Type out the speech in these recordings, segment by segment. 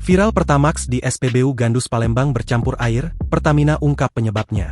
Viral Pertamax di SPBU Gandus Palembang bercampur air, Pertamina ungkap penyebabnya.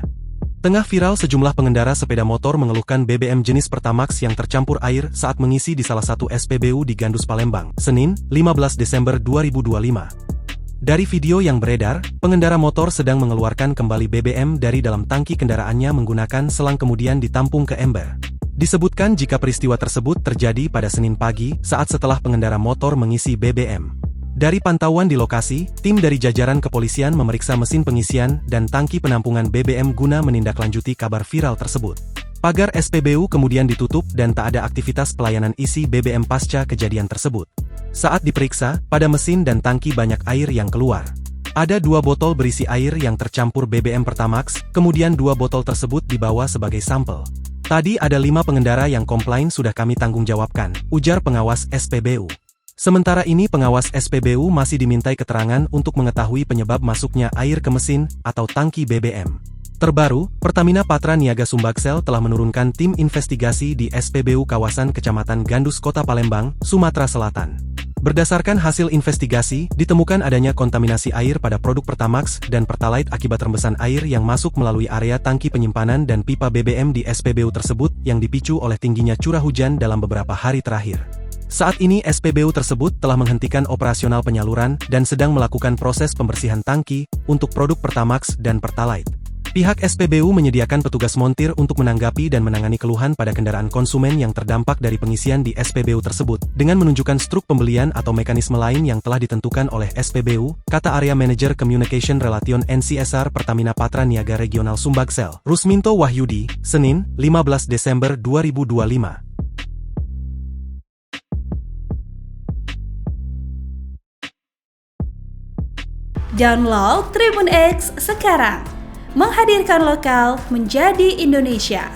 Tengah viral sejumlah pengendara sepeda motor mengeluhkan BBM jenis Pertamax yang tercampur air saat mengisi di salah satu SPBU di Gandus Palembang, Senin, 15 Desember 2025. Dari video yang beredar, pengendara motor sedang mengeluarkan kembali BBM dari dalam tangki kendaraannya menggunakan selang kemudian ditampung ke ember. Disebutkan jika peristiwa tersebut terjadi pada Senin pagi saat setelah pengendara motor mengisi BBM. Dari pantauan di lokasi, tim dari jajaran kepolisian memeriksa mesin pengisian dan tangki penampungan BBM guna menindaklanjuti kabar viral tersebut. Pagar SPBU kemudian ditutup dan tak ada aktivitas pelayanan isi BBM pasca kejadian tersebut. Saat diperiksa, pada mesin dan tangki banyak air yang keluar. Ada 2 botol berisi air yang tercampur BBM Pertamax, kemudian 2 botol tersebut dibawa sebagai sampel. Tadi ada 5 pengendara yang komplain sudah kami tanggung jawabkan, ujar pengawas SPBU. Sementara ini pengawas SPBU masih dimintai keterangan untuk mengetahui penyebab masuknya air ke mesin atau tangki BBM. Terbaru, Pertamina Patra Niaga Sumbaksel telah menurunkan tim investigasi di SPBU kawasan Kecamatan Gandus Kota Palembang, Sumatera Selatan. Berdasarkan hasil investigasi, ditemukan adanya kontaminasi air pada produk Pertamax dan Pertalite akibat rembesan air yang masuk melalui area tangki penyimpanan dan pipa BBM di SPBU tersebut yang dipicu oleh tingginya curah hujan dalam beberapa hari terakhir. Saat ini SPBU tersebut telah menghentikan operasional penyaluran dan sedang melakukan proses pembersihan tangki untuk produk Pertamax dan Pertalite. Pihak SPBU menyediakan petugas montir untuk menanggapi dan menangani keluhan pada kendaraan konsumen yang terdampak dari pengisian di SPBU tersebut, dengan menunjukkan struk pembelian atau mekanisme lain yang telah ditentukan oleh SPBU, kata Area Manager Communication Relation NCSR Pertamina Patra Niaga Regional Sumbaksel, Rusminto Wahyudi, Senin, 15 Desember 2025. Download Tribun X sekarang, menghadirkan lokal menjadi Indonesia.